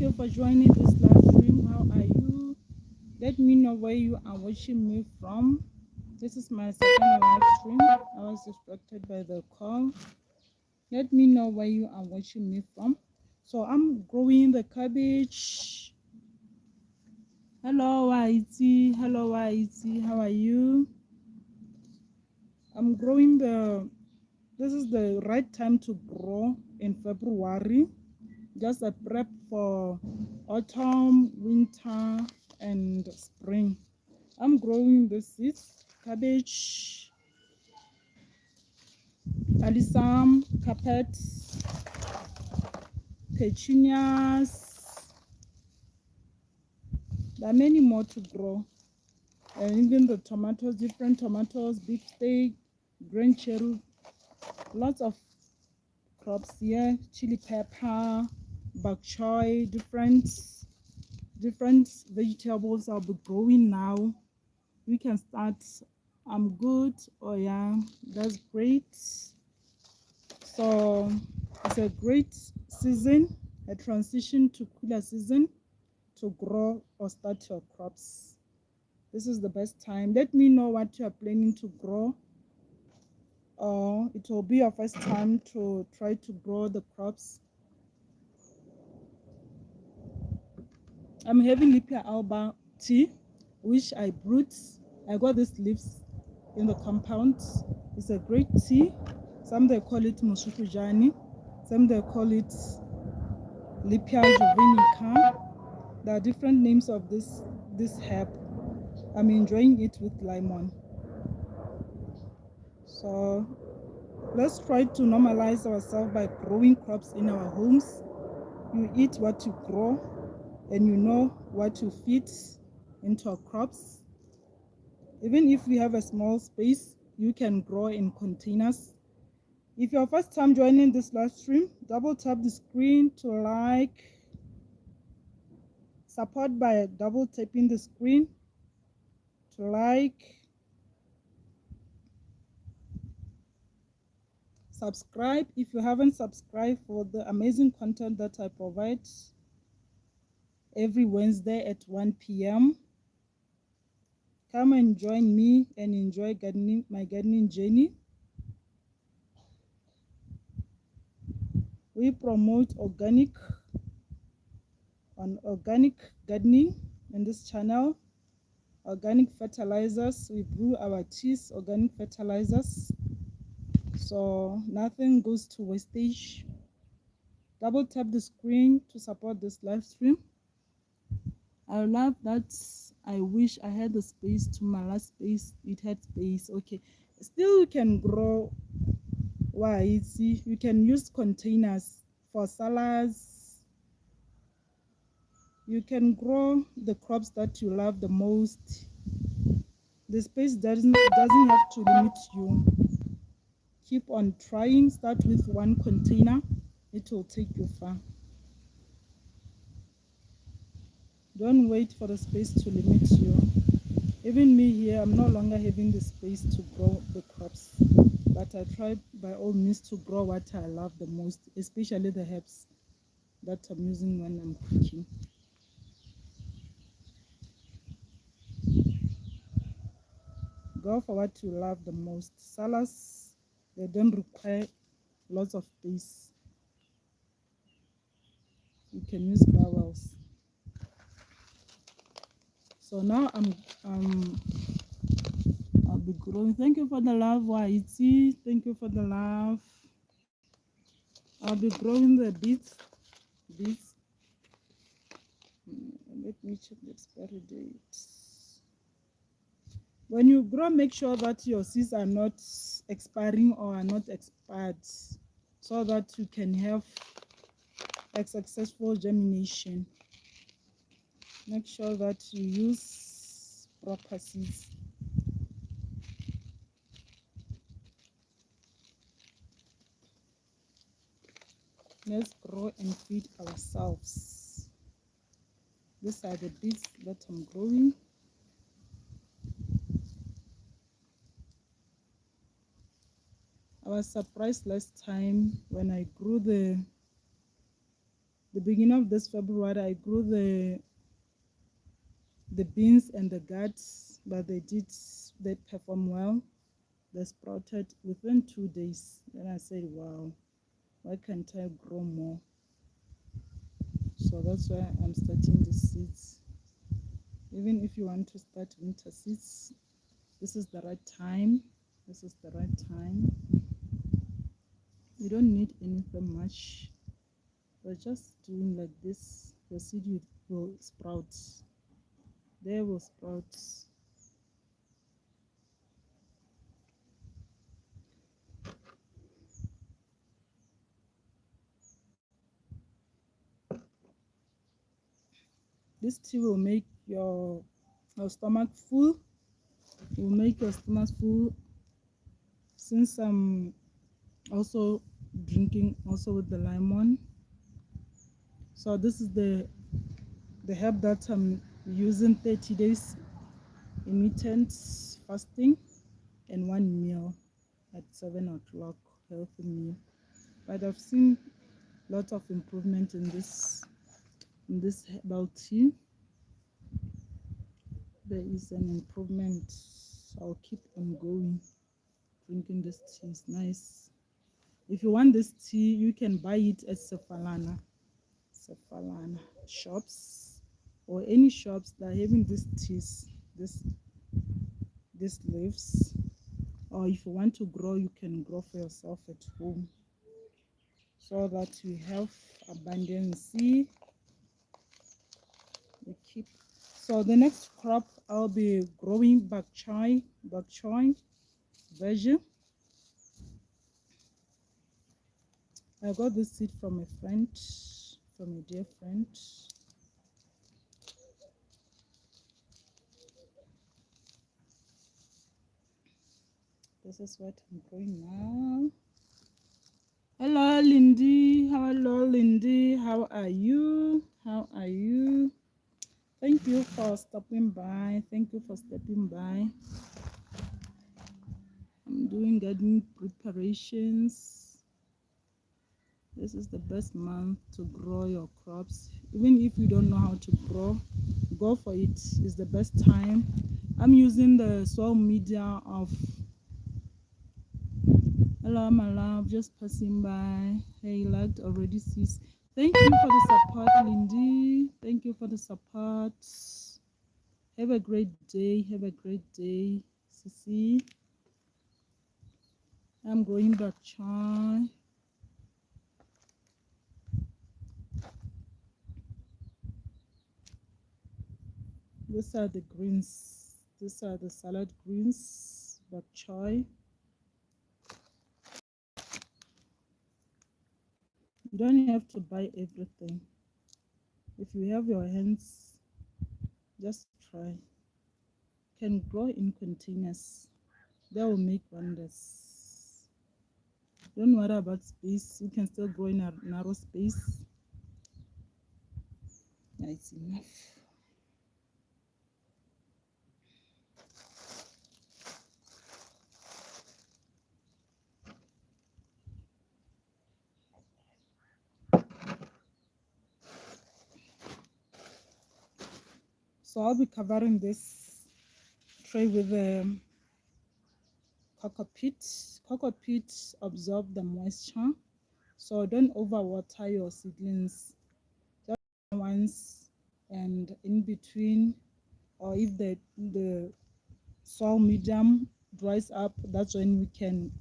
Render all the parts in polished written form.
you for joining this live stream. How are you? Let me know where you are watching me from. This is my second live stream. I was distracted by the call. Let me know where you are watching me from. So I'm growing the cabbage. Hello, Whitey. Hello, Whitey. How are you? I'm growing this is the right time to grow in February. Just a prep for autumn, winter, and spring. I'm growing the seeds, cabbage, alisam, carpet, petunias. There are many more to grow. And even the tomatoes, different tomatoes, big steak, green cherry, lots of crops here, chili pepper, bok choy, different vegetables I'll be growing now. We can start. I'm good. Oh yeah, that's great. So it's a great season, a transition to cooler season to grow or start your crops. This is the best time. Let me know what you are planning to grow, or it will be your first time to try to grow the crops. I'm having Lipia alba tea, which I brewed. I got these leaves in the compound. It's a great tea. Some they call it Musukujani, some they call it Lipia juvenica. There are different names of this herb. I'm enjoying it with lemon. So let's try to normalize ourselves by growing crops in our homes. You eat what you grow, and you know what to feed into our crops. Even if we have a small space, you can grow in containers. If you're first time joining this live stream, double tap the screen to like, support by double tapping the screen to like, subscribe if you haven't subscribed for the amazing content that I provide every Wednesday at 1 p.m. Come and join me and enjoy my gardening journey. We promote organic gardening in this channel. Organic fertilizers, we brew our teas, organic fertilizers, so nothing goes to wastage. Double tap the screen to support this live stream. I love that. I wish I had the space. To my last space it had space. Okay, still you can grow. Why? See, you can use containers for salads. You can grow the crops that you love the most. The space doesn't have to limit you. Keep on trying. Start with one container. It will take you far. Don't wait for the space to limit you. Even me here, I'm no longer having the space to grow the crops, but I try by all means to grow what I love the most, especially the herbs that I'm using when I'm cooking. Go for what you love the most. Salads, they don't require lots of space. You can use bowels. So now I'll be growing. Thank you for the love, Whitey. Thank you for the love. I'll be growing the beets. Let me check the expiry date. When you grow, make sure that your seeds are not expiring or are not expired, so that you can have a successful germination. Make sure that you use proper seeds. Let's grow and feed ourselves. These are the beets that I'm growing. I was surprised last time when I grew the the beginning of this February, I grew the beans and the gourds, but they perform well. They sprouted within 2 days. Then I said, wow, why can't I grow more? So that's why I'm starting the seeds. Even if you want to start winter seeds, this is the right time. This is the right time. You don't need anything much. But just doing like this, your seed will sprout. They will sprout. This tea will make your stomach full. It will make your stomach full. Since I'm also drinking also with the lemon, so this is the herb that I'm using. 30 days intermittent fasting and 1 meal at 7 o'clock, healthy meal. But I've seen lots of improvement in this herbal tea. There is an improvement. I'll keep on going. Drinking this tea is nice. If you want this tea, you can buy it at Sefalana shops, or any shops that are having these teas, these leaves. Or if you want to grow, you can grow for yourself at home, so that you have abundance. We keep. So the next crop I'll be growing bok choy version. I got this seed from a friend, from a dear friend. This is what I'm growing now. Hello, Lindy. Hello, Lindy. How are you? How are you? Thank you for stopping by. Thank you for stepping by. I'm doing gardening preparations. This is the best month to grow your crops. Even if you don't know how to grow, go for it. It's the best time. I'm using the social media of. Hello, my love. Just passing by. Hey, liked already, sis. Thank you for the support, Lindy. Thank you for the support. Have a great day. Have a great day, Sissy. I'm going back chai. These are the greens. These are the salad greens, bok choy. You don't have to buy everything. If you have your hands, just try. Can grow in containers. They will make wonders. Don't worry about space. You can still grow in a narrow space. Yeah, it's enough. So I'll be covering this tray with cocoa peat. Cocoa peat absorb the moisture, so don't overwater your seedlings. Just once, and in between, or if the soil medium dries up, that's when we can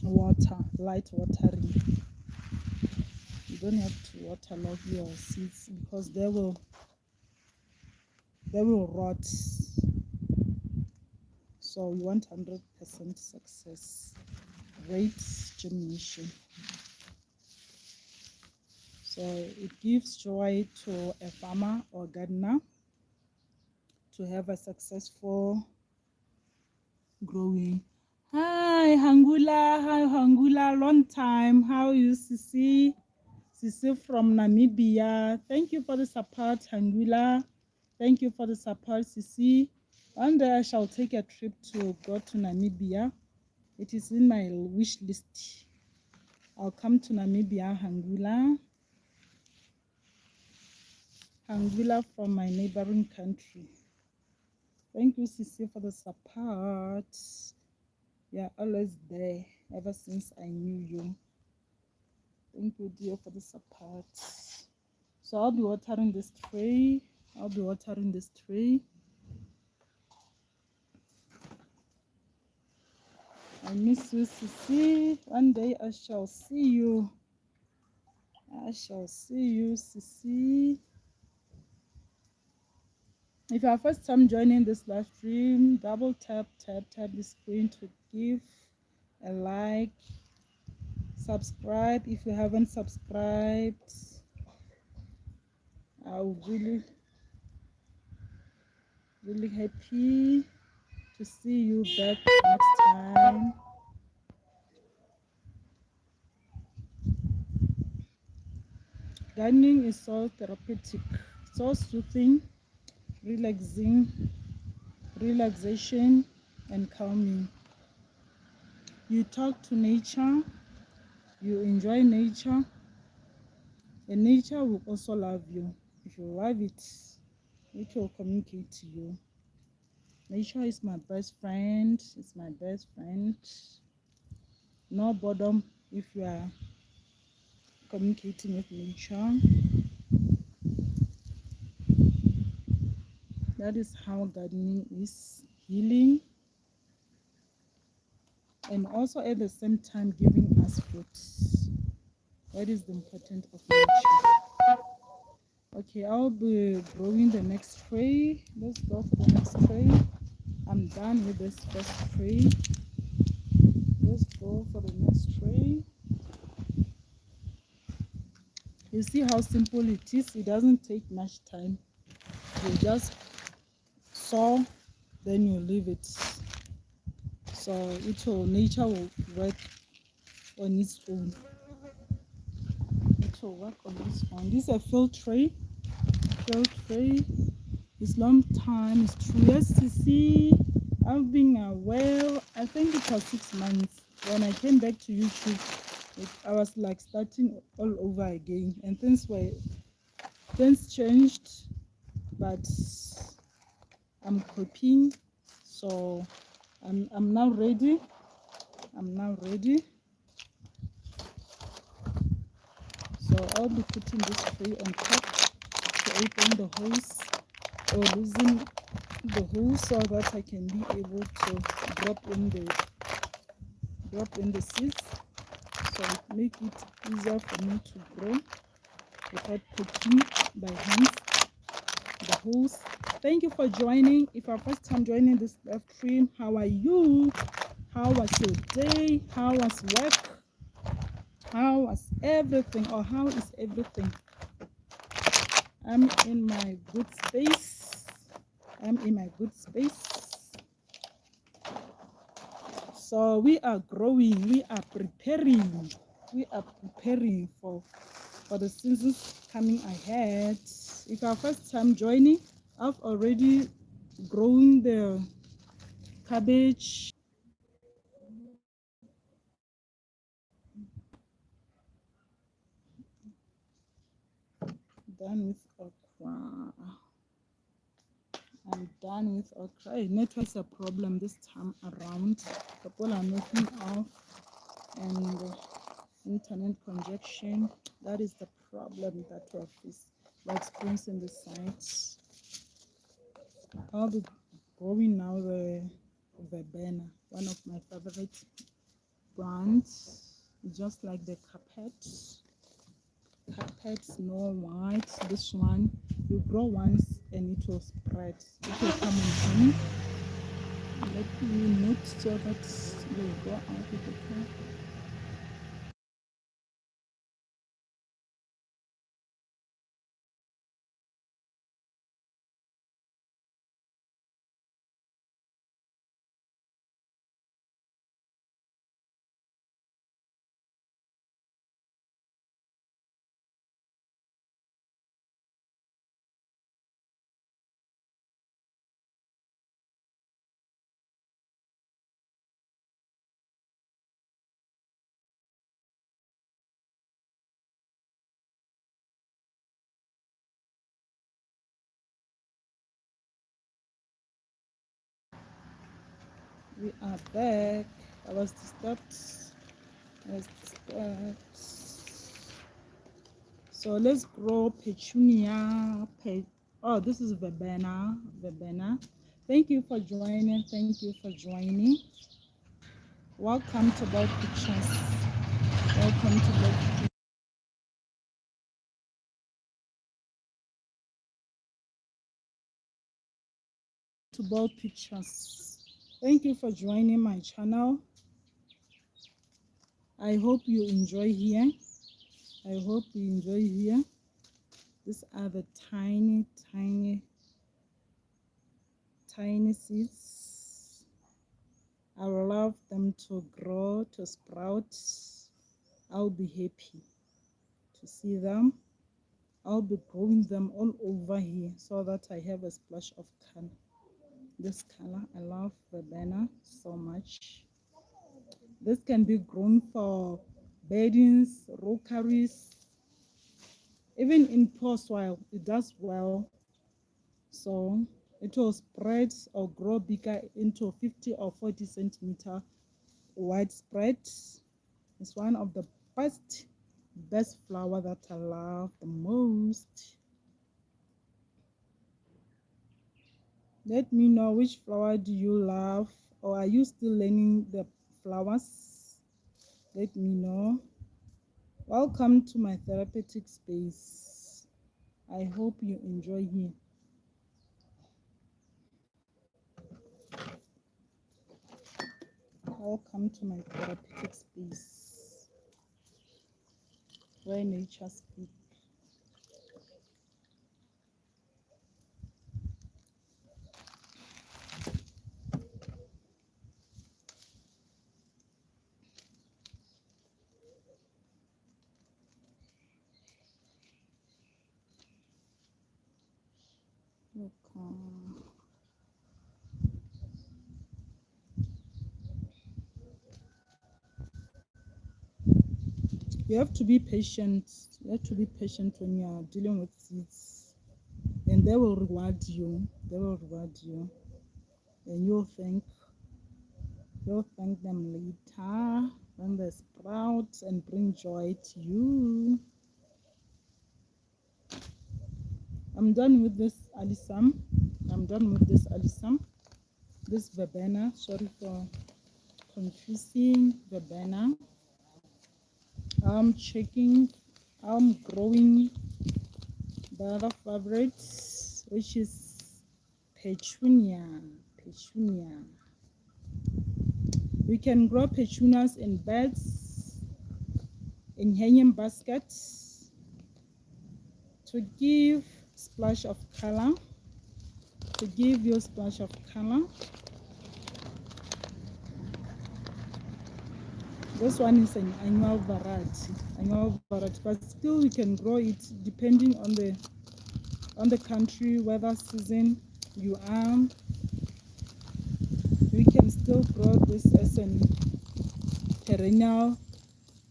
water, light watering. You don't have to waterlog your seeds because they will rot. So we want 100% success rate germination. So it gives joy to a farmer or gardener to have a successful growing. Hi Hangula, long time. How are you, Sisi? Sisi from Namibia. Thank you for the support, Hangula. Thank you for the support, Sisi. One day I shall take a trip to go to Namibia. It is in my wish list. I'll come to Namibia, Hangula. Anguilla from my neighboring country. Thank you, Sisi, for the support. You're always there ever since I knew you. Thank you, dear, for the support. So I'll be watering this tray. I miss you, Sisi. One day I shall see you. Sisi. If you are first time joining this live stream, double tap the screen to give a like, subscribe if you haven't subscribed. I'll really happy to see you back next time. Gardening is so therapeutic, so soothing, relaxation and calming. You talk to nature, you enjoy nature, and nature will also love you. If you love it, it will communicate to you. Nature is my best friend. It's my best friend. No boredom if you are communicating with nature. That is how gardening is healing and also at the same time giving us fruits. That is the importance of nature. Okay, I'll be growing the next tray. Let's go for the next tray. I'm done with this first tray. Let's go for the next tray. You see how simple it is. It doesn't take much time. You just sow, then you leave it. So nature will work on its own. It will work on its own. This is a field tray. It's long time. It's 2 years to see. I've been well. I think it was 6 months. When I came back to YouTube, I was like starting all over again, and things changed, but I'm coping. So I'm now ready. So I'll be putting this tray on top to open the hose or loosen the hose so that I can be able to drop in the seeds. So it make it easier for me to grow without poking by hands the hose. Thank you for joining. If you're first time joining this live stream, how are you? How was your day? How was work? How was everything, or how is everything? I'm in my good space. So we are growing, we are preparing for the seasons coming ahead. If you are first time joining, I've already grown the cabbage. Done with okra. I'm done with okra. Hey, network is a problem this time around. People are knocking off and internet congestion. That is the problem that we're experiencing the sites. I'll be growing now the verbena, one of my favorite plants, just like the carpet Snow White. This one you grow once and it will spread. It will come on me. Let me note so that you go out with the car. We are back. I was disturbed. So let's grow petunia. Oh, this is verbena. Verbena. Thank you for joining. Thank you for joining. Welcome to Bold Pictures. Welcome to Bold Pictures. Thank you for joining my channel. I hope you enjoy here. I hope you enjoy here. These are the tiny seeds. I love them to grow, to sprout. I'll be happy to see them. I'll be growing them all over here so that I have a splash of color. This color, I love verbena so much. This can be grown for beddings, rookeries, even in poor soil. It does well. So it will spread or grow bigger into 50 or 40 centimeter widespread. It's one of the best flower that I love the most. Let me know which flower do you love, or are you still learning the flowers? Let me know. Welcome to my therapeutic space. I hope you enjoy here. Welcome to my therapeutic space where nature speaks. You have to be patient. You have to be patient when you are dealing with seeds, and they will reward you. They will reward you, and you'll thank them later when they sprout and bring joy to you. I'm done with this alisam. This verbena. Sorry for confusing verbena. I'm growing the other favorites, which is petunia. We can grow petunias in beds, in hanging baskets, to give splash of color, This one is an annual variety, but still we can grow it depending on the country, weather, season you are. We can still grow this as an perennial.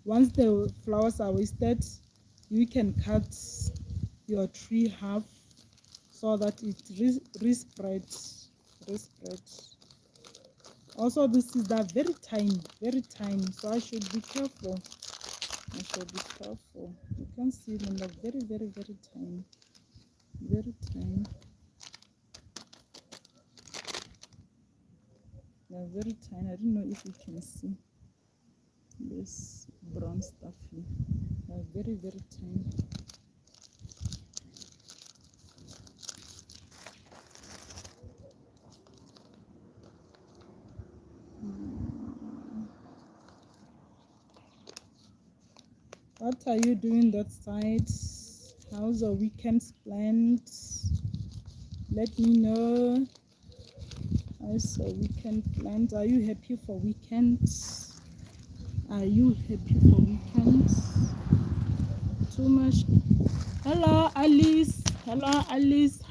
Once the flowers are wasted, you can cut your tree half so that it respreads. Also, this is very tiny, so I should be careful. You can see them, they're very tiny. They're very tiny. I don't know if you can see this brown stuff here. They're very tiny. What are you doing that side? How's the weekend planned? Let me know. How's the weekend planned? Are you happy for weekends? Too much. Hello Alice,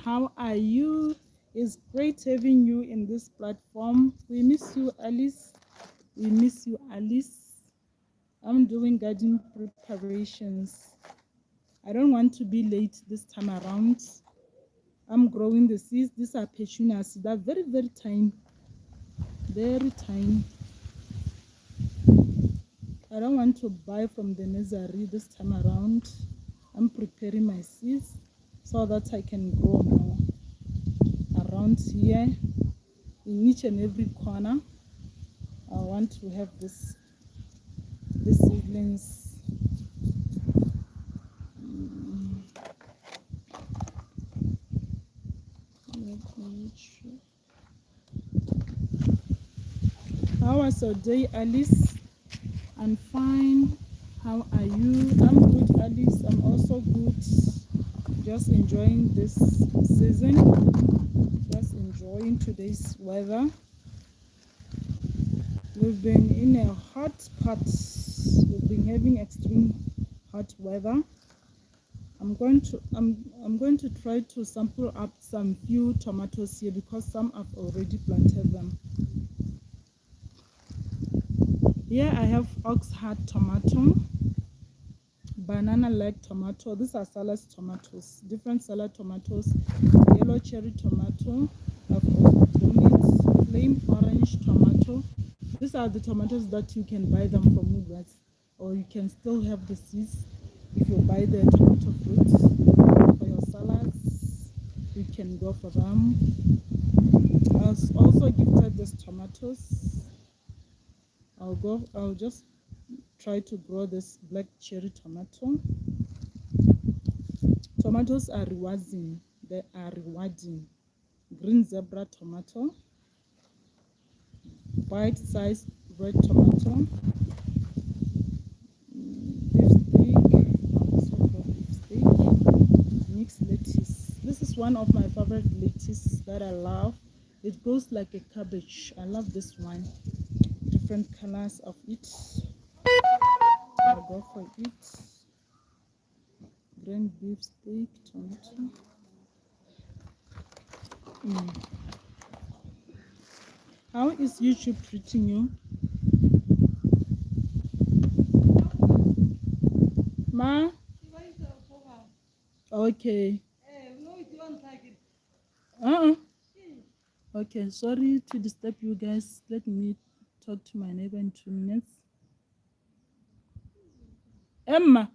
how are you? It's great having you in this platform. We miss you, Alice. I'm doing garden preparations. I don't want to be late this time around. I'm growing the seeds. These are petunias. They're very tiny. very tiny. I don't want to buy from the nursery this time around. I'm preparing my seeds so that I can grow more around here. In each and every corner, I want to have these seedlings. How was your day, Alice? I'm fine. How are you? I'm good, Alice. I'm also good. Just enjoying this season. Just enjoying today's weather. We've been in a hot pot. We've been having extreme hot weather. I'm going to try to sample up some few tomatoes here because some I've already planted them. Here I have oxheart tomato, banana leg tomato. These are salad tomatoes, different salad tomatoes, yellow cherry tomato, I've got flame orange tomato. These are the tomatoes that you can buy them from Woolworths, or you can still have the seeds if you buy the tomato fruits for your salads. You can go for them. I was also gifted these tomatoes. I'll just try to grow this black cherry tomato. Tomatoes are rewarding. They are rewarding. Green zebra tomato, bite-sized red tomato, beef steak, mixed lettuce. This is one of my favorite lettuce that I love. It goes like a cabbage. I love this one. Different colors of it. I'll go for it. Green beef steak, tomato. How is YouTube treating you? Ma? Okay. Okay, sorry to disturb you guys. Let me talk to my neighbor in 2 minutes. Emma.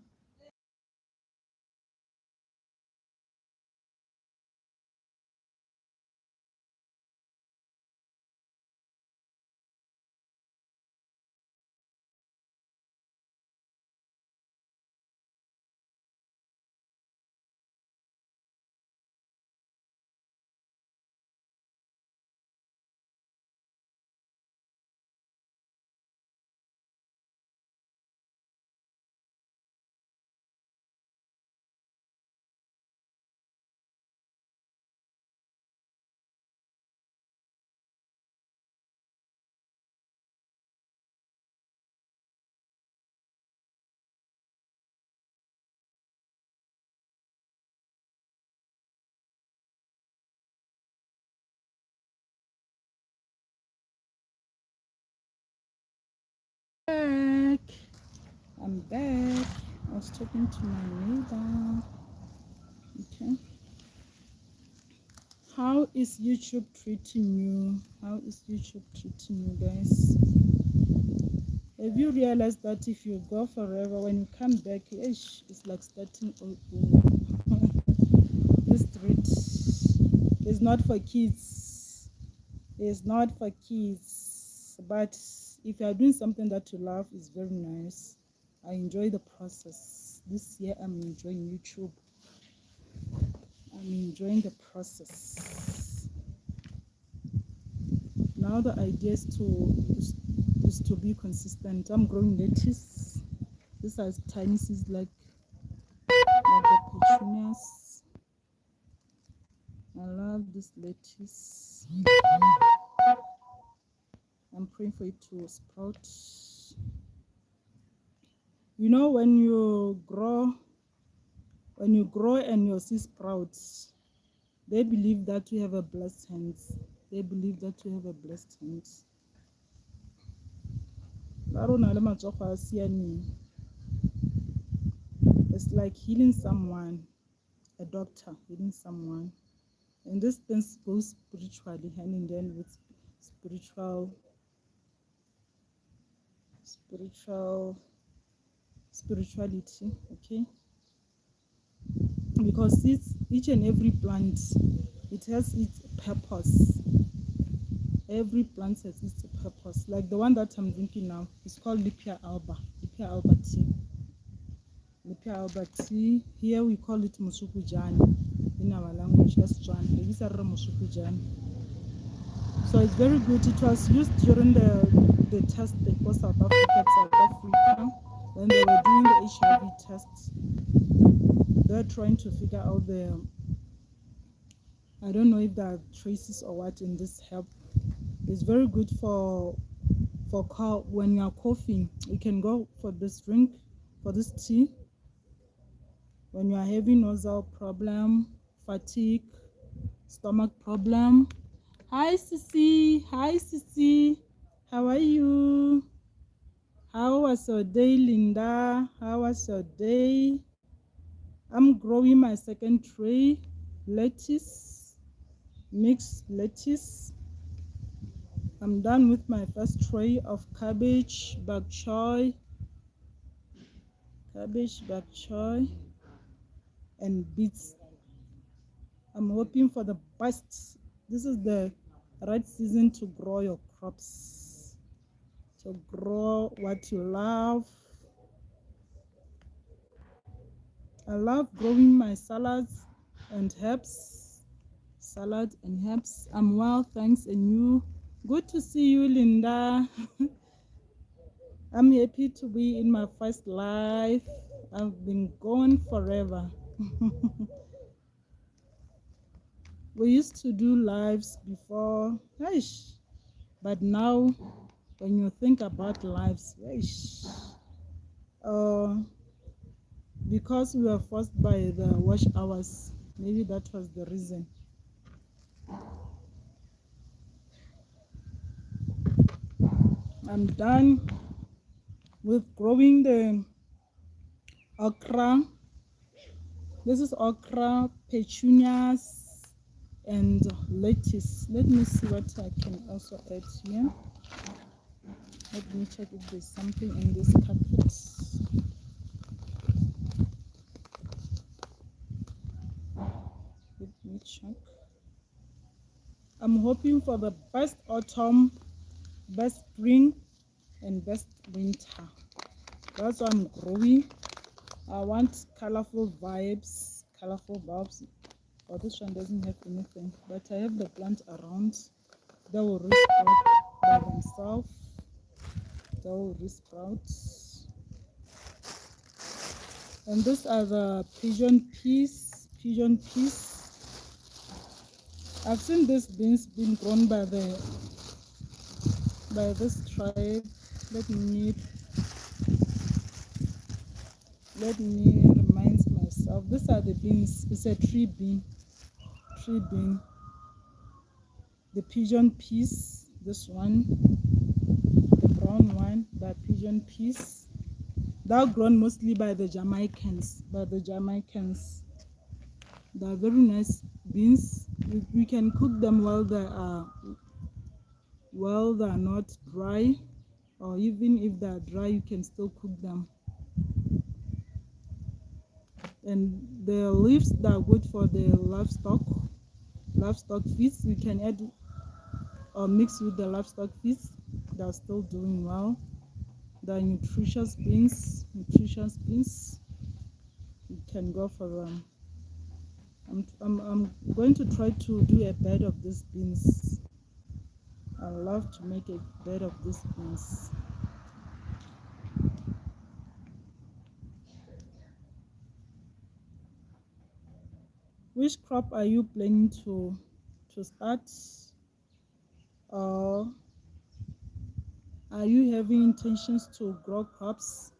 Back. I'm back. I was talking to my neighbor. Okay. How is YouTube treating you? How is YouTube treating you guys? Have you realized that if you go forever, when you come back, it's like starting all over? This street is not for kids. It's not for kids. But if you are doing something that you love, it's very nice. I enjoy the process. This year I'm enjoying YouTube. I'm enjoying the process. Now the idea is to be consistent. I'm growing lettuce. These are tiny seeds like the petunias. I love this lettuce. I'm praying for it to sprout. You know, when you grow and your seed sprouts, they believe that you have a blessed hands. They believe that you have a blessed hands. It's like healing someone, a doctor healing someone. And this thing goes spiritually hand in hand with spiritual spirituality. Okay, because each and every plant, it has its purpose. Every plant has its purpose. Like the one that I'm drinking now, it's called Lipia alba tea. Lipia alba tea. Here we call it musukujani in our language. That's John. These are musukujani. So it's very good. It was used during the test before South Africa, when they were doing the HIV tests. They're trying to figure out I don't know if there are traces or what in this herb. It's very good for when you're coughing. You can go for this drink, for this tea. When you are having nasal problem, fatigue, stomach problem. Hi Sissy, how are you? How was your day, Linda? How was your day? I'm growing my second tray, lettuce, mixed lettuce. I'm done with my first tray of cabbage, bok choy, and beets. I'm hoping for the best. This is the right season to grow your crops, to grow what you love. I love growing my salads and herbs. I'm well, thanks, and you? Good to see you, Linda. I'm happy to be in my first life. I've been gone forever. We used to do lives before, but now when you think about lives, because we were forced by the watch hours, maybe that was the reason. I'm done with growing the okra. This is okra, petunias, and lettuce. Let me see what I can also add here. Let me check if there's something in this carpet. Let me check. I'm hoping for the best autumn, best spring, and best winter. That's what I'm growing. I want colorful vibes, colorful bulbs. Oh, this one doesn't have anything, but I have the plant around. They will resprout by themselves. They will resprout. And these are the pigeon peas. I've seen these beans being grown by this tribe. Let me remind myself. These are the beans. It's a tree bean. The pigeon peas. This one, the brown one, the pigeon peas. They're grown mostly by the Jamaicans. They're very nice beans. We can cook them while they are not dry, or even if they're dry, you can still cook them. And the leaves that are good for the livestock feeds, you can add or mix with the livestock feeds. They're still doing well. The nutritious beans, you can go for them. I'm going to try to do a bed of these beans. I love to make a bed of these beans. Which crop are you planning to start? Or are you having intentions to grow crops?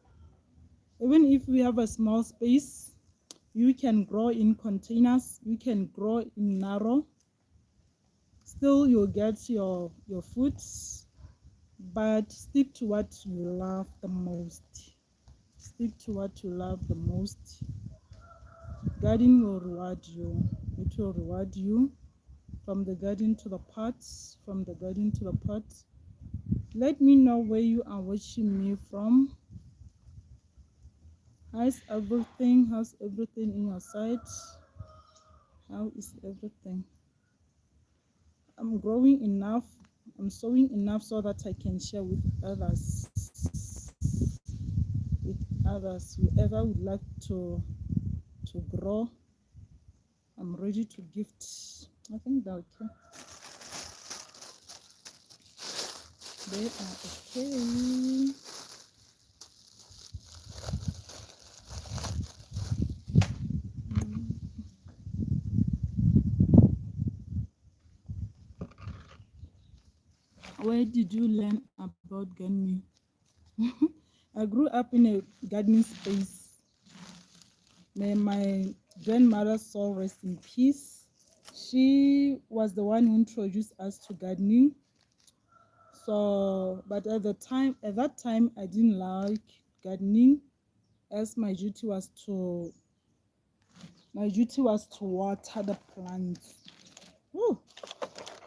Even if we have a small space, you can grow in containers, you can grow in narrow. Still, you'll get your food, but stick to what you love the most. Gardening will reward you. It will reward you. from the garden to the pots, from the garden to the pot. Let me know where you are watching me from. How's everything? How's everything in your side? How is everything? I'm growing enough. I'm sowing enough so that I can share with others. Whoever would like to grow, I'm ready to gift. I think they're okay. They are okay. Where did you learn about gardening? I grew up in a gardening space. May my grandmother soul rest in peace. She was the one who introduced us to gardening. So, but at that time, I didn't like gardening, as my duty was to water the plants. Woo.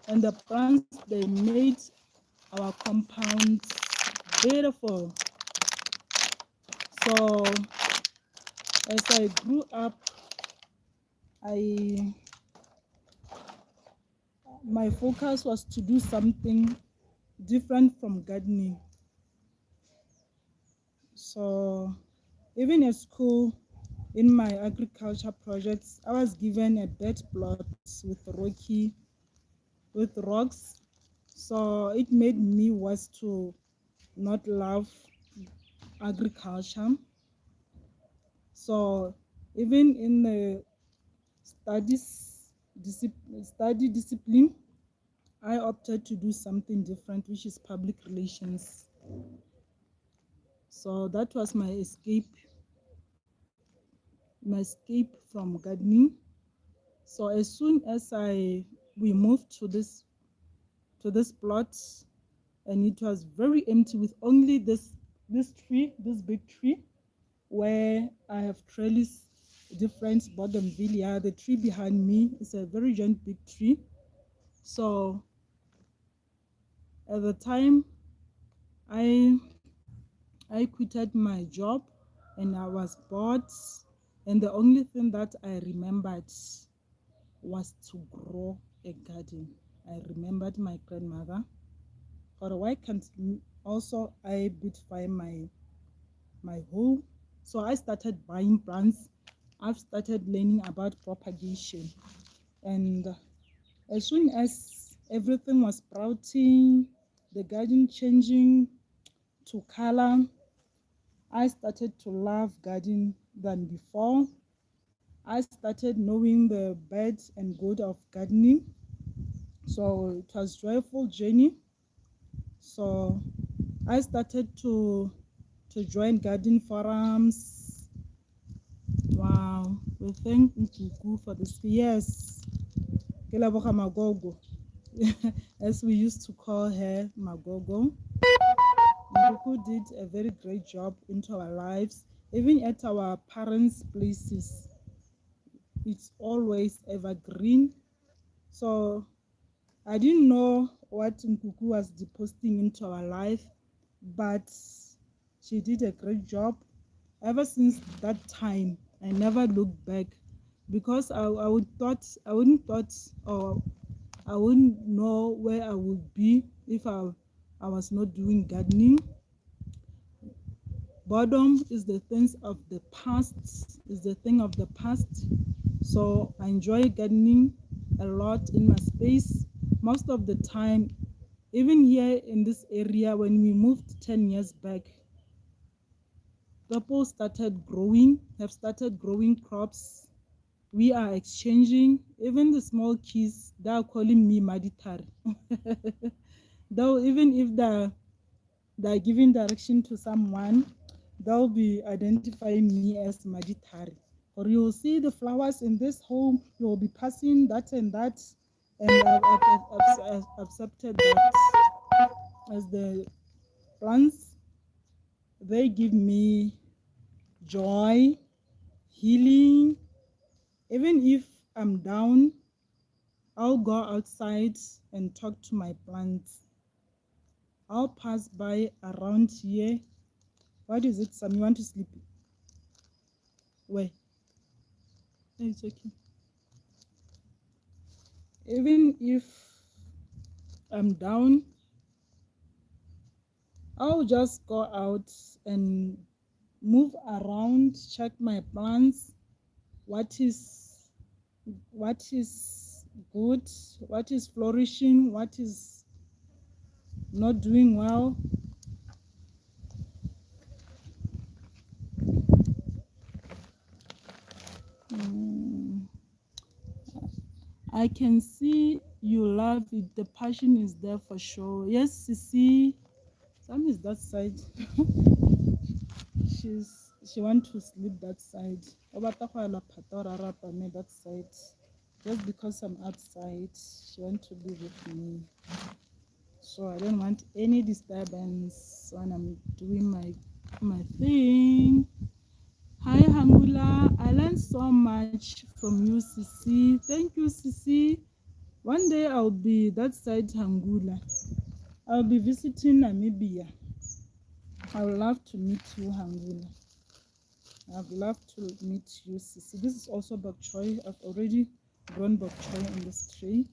And the plants, they made our compounds beautiful. So as I grew up, my focus was to do something different from gardening. So even at school, in my agriculture projects, I was given a bed plot with rocks. So it made me was to not love agriculture. So even in the study discipline, I opted to do something different, which is public relations. So that was my escape from gardening. So as soon as we moved to this plot, and it was very empty with only this big tree, where I have trellis different bougainvillea. The tree behind me is a very giant big tree. So at the time, I quitted my job and I was bored, and the only thing that I remembered was to grow a garden. I remembered my grandmother. Or why can't also I beautify my home? So I started buying plants. I've started learning about propagation, and as soon as everything was sprouting, the garden changing to color, I started to love gardening than before. I started knowing the bad and good of gardening. So it was a joyful journey. So I started to join garden forums. Wow, we thank Nkuku for this. Yes, Kelaboka Magogo, as we used to call her, Magogo. Nkuku did a very great job into our lives, even at our parents' places. It's always evergreen. So I didn't know what Nkuku was depositing into our life, but she did a great job. Ever since that time, I never looked back, because I wouldn't know where I would be if I was not doing gardening. Boredom is the thing of the past. So I enjoy gardening a lot in my space. Most of the time, even here in this area, when we moved 10 years back, people have started growing crops. We are exchanging. Even the small kids, they are calling me Maditari. Though even if they're giving direction to someone, they'll be identifying me as Maditari. Or you'll see the flowers in this home, you'll be passing that and that. And I've accepted that as the plants. They give me joy, healing. Even if I'm down, I'll go outside and talk to my plants. I'll pass by around here. What is it, Sam? You want to sleep? Where? It's okay. Even if I'm down, I'll just go out and move around, check my plants, what is good, what is flourishing, what is not doing well. I can see you love it. The passion is there for sure. Yes, Sisi. Sam is that side. She want to sleep that side. That side. Just because I'm outside, she want to be with me. So I don't want any disturbance when I'm doing my thing. Hi Hangula, I learned so much from you, Sisi. Thank you, Sisi. One day I'll be that side Hangula. I'll be visiting Namibia. I would love to meet you, Hangula. I'd love to meet you, Sisi. This is also bok choy. I've already grown bok choy in this tree.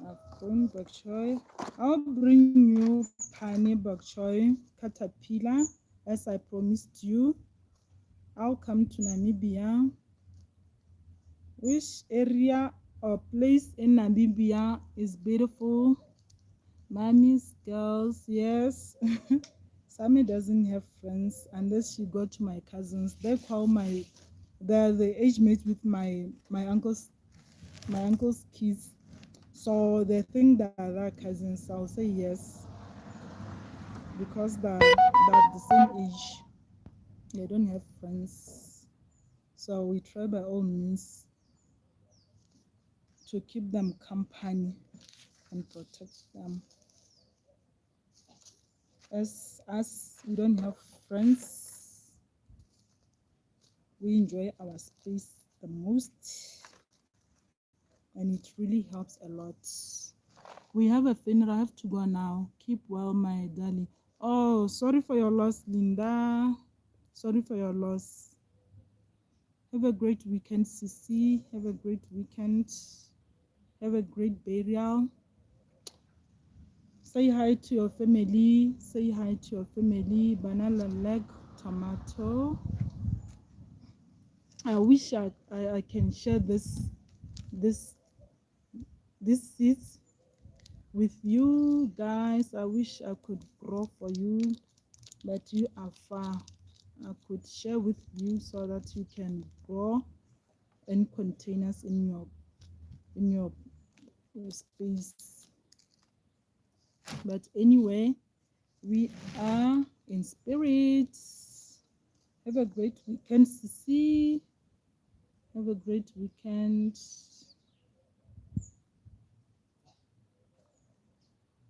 I've grown bok choy. I'll bring you pane bok choy caterpillar as I promised you. I'll come to Namibia. Which area or place in Namibia is beautiful? Mommy's girls, yes. Sammy doesn't have friends unless she go to my cousins. They call they're the age mates with my uncle's kids. So they think that they're cousins. I'll say yes. Because they're the same age. They don't have friends. So we try by all means to keep them company and protect them. As us, we don't have friends. We enjoy our space the most, and it really helps a lot. We have a funeral. I have to go now. Keep well, my darling. Oh, sorry for your loss, Linda. Sorry for your loss. Have a great weekend, Sisi. Have a great weekend. Have a great burial. Say hi to your family. Say hi to your family. Banana leg, tomato. I wish I can share this seeds with you guys. I wish I could grow for you, but you are far. I could share with you so that you can grow in containers in your space. But anyway, we are in spirits. Have a great weekend, Sisi. Have a great weekend.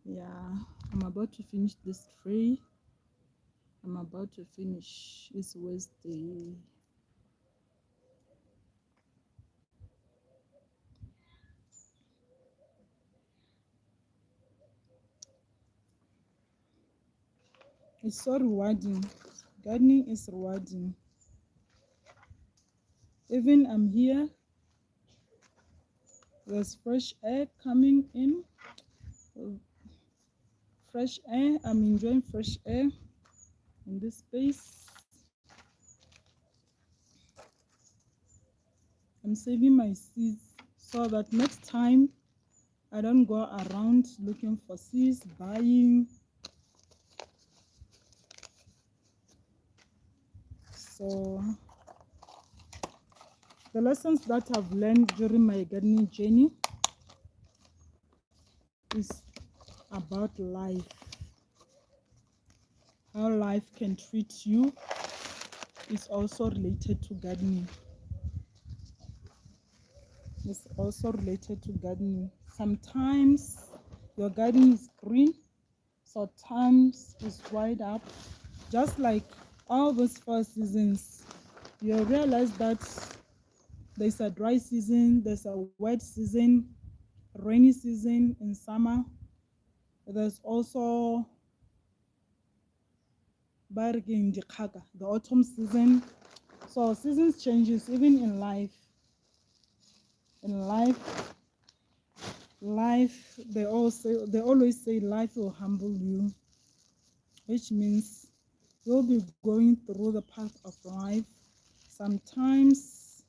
Yeah, I'm about to finish this tray. I'm about to finish. It's Wednesday. It's so rewarding. Gardening is rewarding. Even I'm here, there's fresh air coming in. Fresh air. I'm enjoying fresh air in this space. I'm saving my seeds so that next time I don't go around looking for seeds, buying. So the lessons that I've learned during my gardening journey is about life. How life can treat you is also related to gardening. It's also related to gardening. Sometimes your garden is green, sometimes it's dried up. Just like all those 4 seasons, you realize that There's a dry season, there's a wet season, rainy season in summer. There's also the autumn season. So seasons changes even in life. In life they always say life will humble you, which means you'll be going through the path of life. Sometimes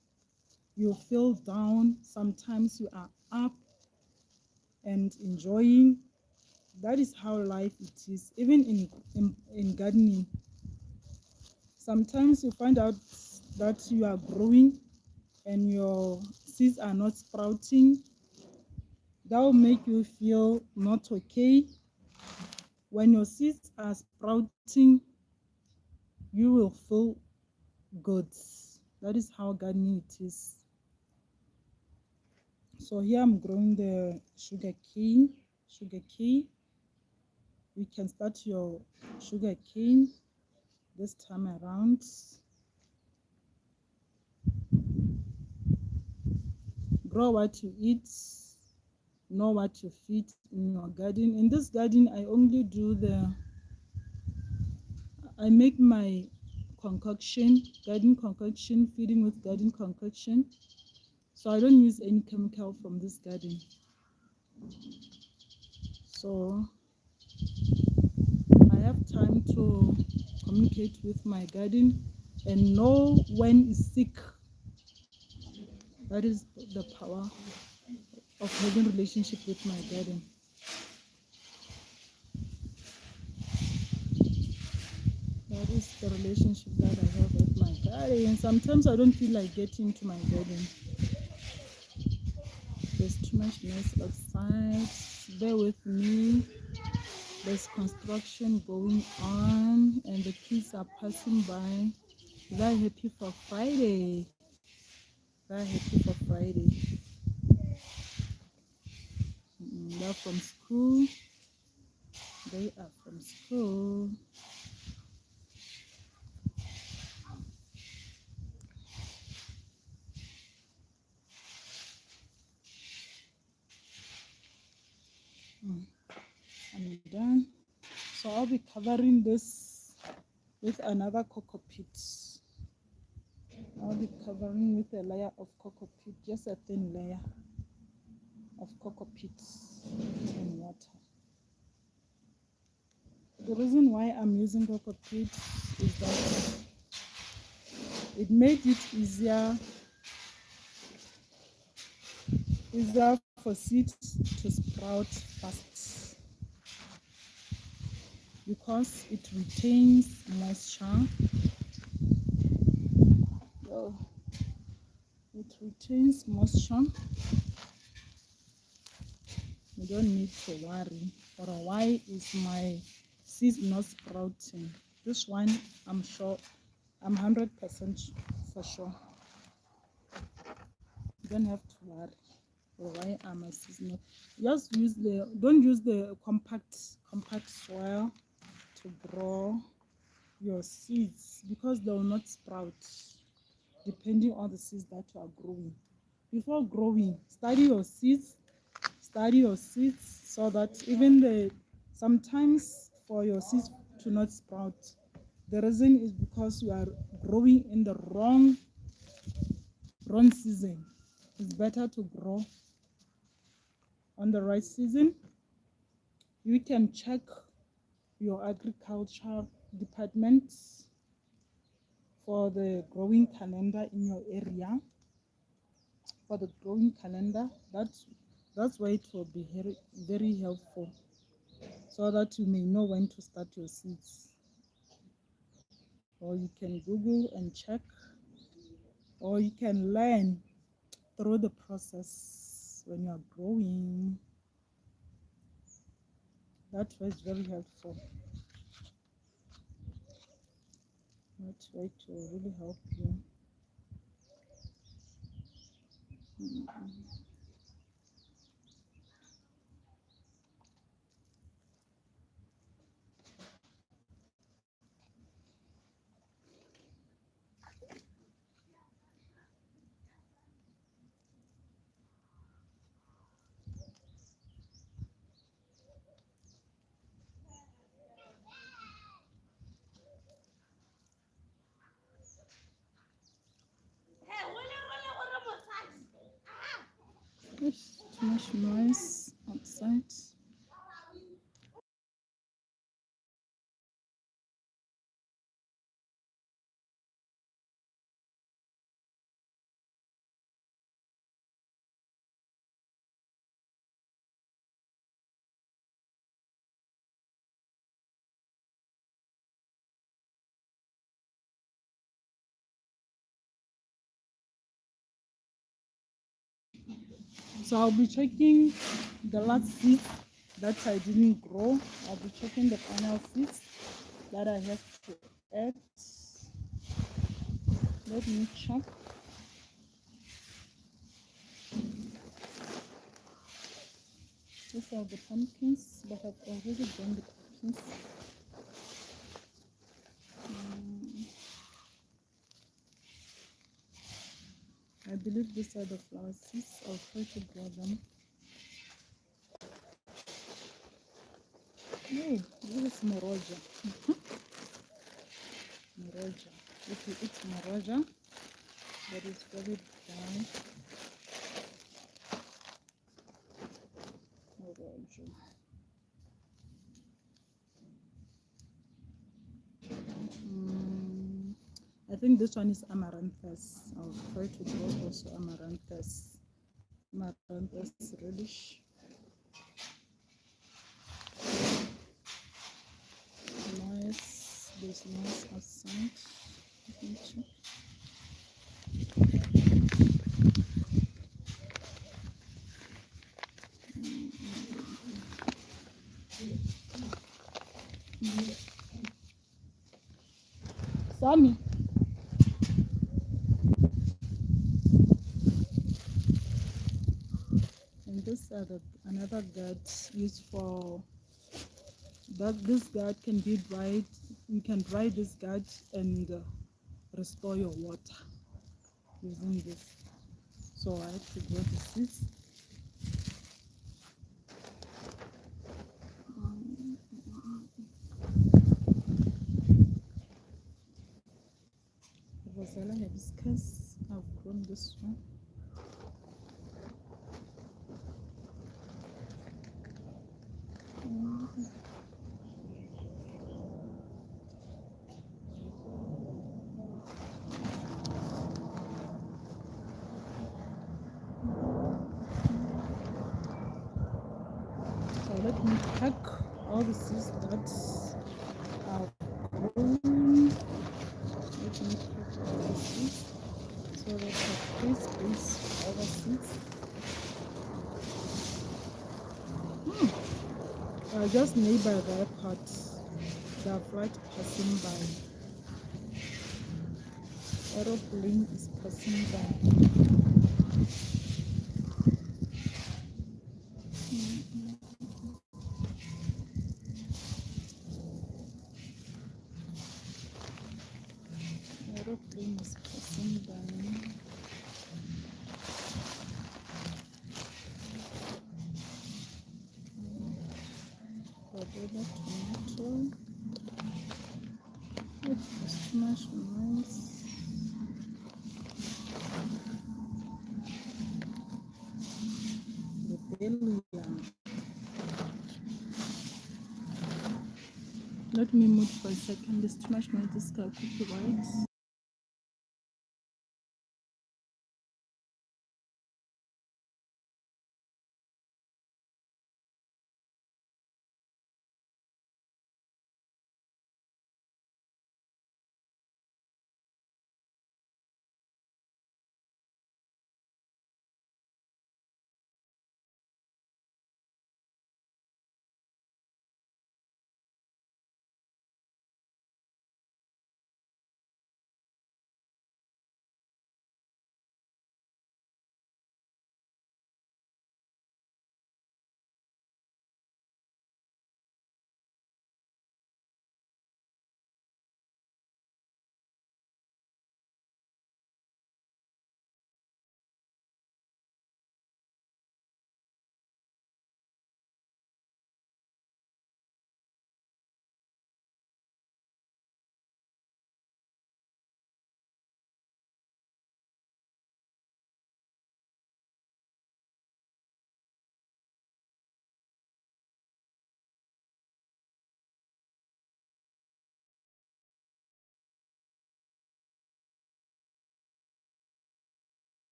you feel down, sometimes you are up and enjoying. That is how life it is. Even in gardening, sometimes you find out that you are growing and your seeds are not sprouting. That will make you feel not okay. When your seeds are sprouting, you will feel good. That is how gardening it is. So here I'm growing the sugar cane. You can start your sugar cane this time around. Grow what you eat, know what you feed in your garden. In this garden, I make my garden concoction, feeding with garden concoction. So I don't use any chemical from this garden. So I have time to communicate with my garden and know when it's sick. That is the power of having relationship with my garden. That is the relationship that I have with my garden. Sometimes I don't feel like getting to my garden. There's too much noise outside. Bear with me. There's construction going on and the kids are passing by. They're happy for Friday. They're from school. They are from school. I'm done. So I'll be covering this with another cocoa peat. I'll be covering with a layer of cocoa peat, just a thin layer of cocoa peat and water. The reason why I'm using cocoa peat is that it made it easier for seeds to sprout fast because it retains moisture. It retains moisture. You don't need to worry. For why is my seeds not sprouting? This one, I'm sure, I'm 100% for sure. You don't have to worry. For why are my seeds not? Just don't use the compact soil to grow your seeds because they will not sprout depending on the seeds that you are growing. Before growing, study your seeds so that even sometimes for your seeds to not sprout, the reason is because you are growing in the wrong season. It's better to grow on the right season. You can check your agriculture department for the growing calendar in your area. For the growing calendar, that's why it will be very, very helpful, so that you may know when to start your seeds. Or you can Google and check, or you can learn through the process when you are growing. That was very helpful. That way to really help you. much noise outside. So I'll be checking the last seeds that I didn't grow. I'll be checking the final seeds that I have to add. Let me check. These are the pumpkins, but I've already done the pumpkins. I believe these are the flower seeds. I'll try to grow them. Hey, this is moroja. Moroja. If you eat moroja, that is very dry. Moroja. I think this one is amaranthus. I'll try to grow also amaranthus. Amaranthus reddish. Nice. There's nice outside. Let me check. Sammy. And this are another gourd used for that. This gourd can be dried. You can dry this gourd and restore your water using this. So I have to grow the seeds. Rosella hibiscus. I've grown this one. So let me pack all the seeds that I've grown. Let me pack all the seeds so that I have space for other seeds. Just neighbor the airport, the flight passing by. Aeroplane is passing by. Aeroplane is passing by. Cordova tomato. It's much nice. The belly. Let me move for a second. This too much noise. This car cookie white.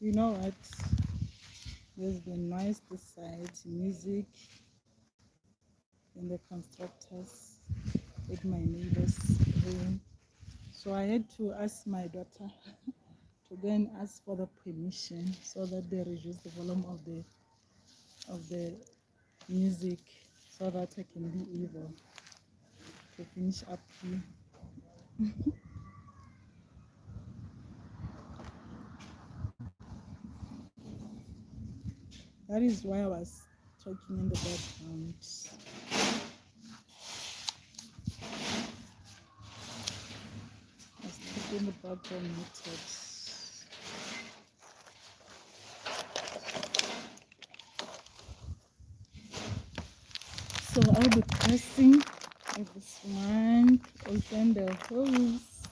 You know what? There's been noise this side, music, and the constructors with my neighbors room. So I had to ask my daughter to go and ask for the permission so that they reduce the volume of the music so that I can be able to finish up here. That is why I was talking in the background. I was talking in the background muted. So I'll be pressing with this one, open the hose.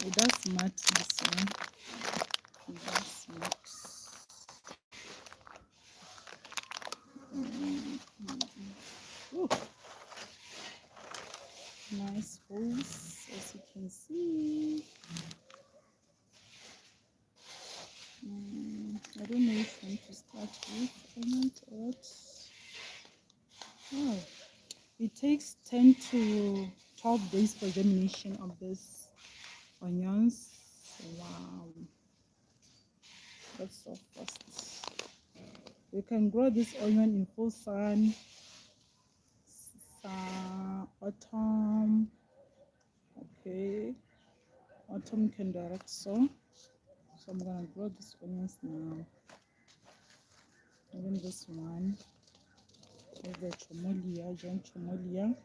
It does mat this one. It does mat. Ooh. Nice hose, as you can see. I don't know which one to start with. I want it. Oh, it takes 10 to 12 days for germination of this onions. Wow, that's so fast. You can grow this onion in full sun, autumn. Okay, autumn can direct so. So I'm gonna grow these onions now. Even this one is the chomolia, John chomolia.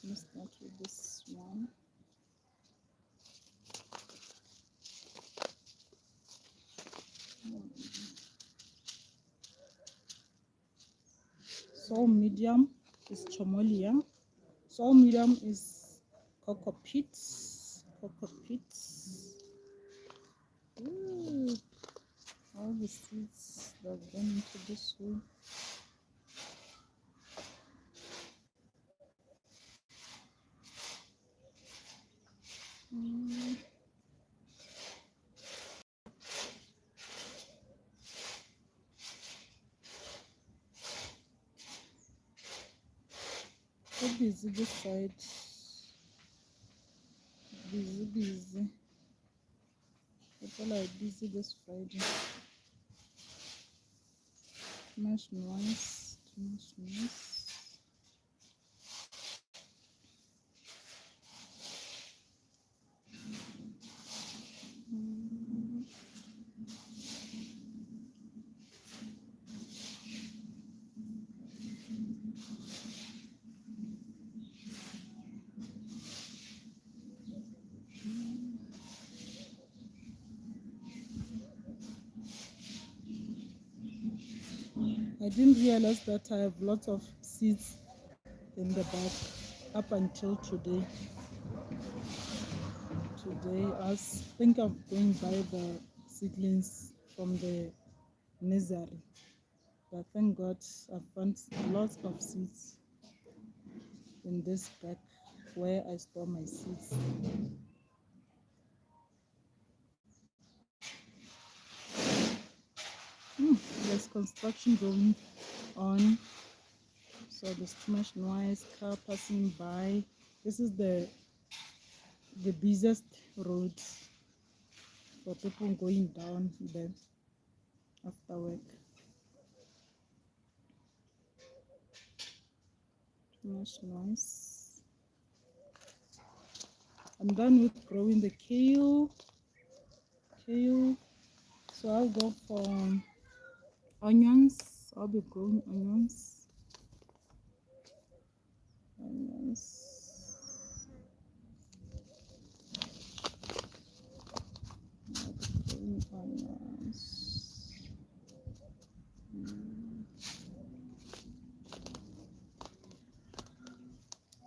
Let's start with this one. So medium is chomolia. So medium is cocoa peats. Cocoa peats. Ooh, all the seeds that have gone into this one. So busy this side. Busy. People are busy this Friday. Too much noise. I didn't realize that I have lots of seeds in the bag up until today. I think of going by the seedlings from the nursery. But thank God I found lots of seeds in this bag where I store my seeds. There's construction going on, so there's too much noise, car passing by. This is the busiest road for people going down there after work. Too much noise. I'm done with growing the kale. So I'll go for onions. I'll be growing onions.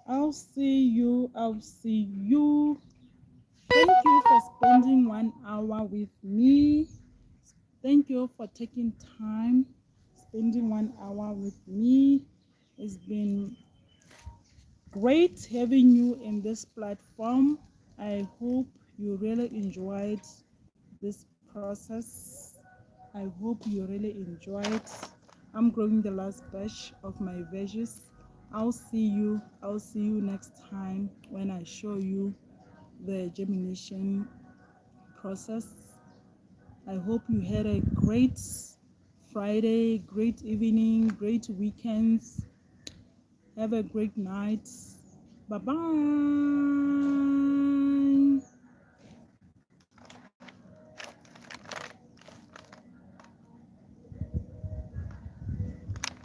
I'll see you. Thank you for spending 1 hour with me. Thank you for taking time, spending 1 hour with me. It's been great having you in this platform. I hope you really enjoyed this process. I hope you really enjoyed. I'm growing the last batch of my veggies. I'll see you next time when I show you the germination process. I hope you had a great Friday, great evening, great weekends. Have a great night. Bye bye.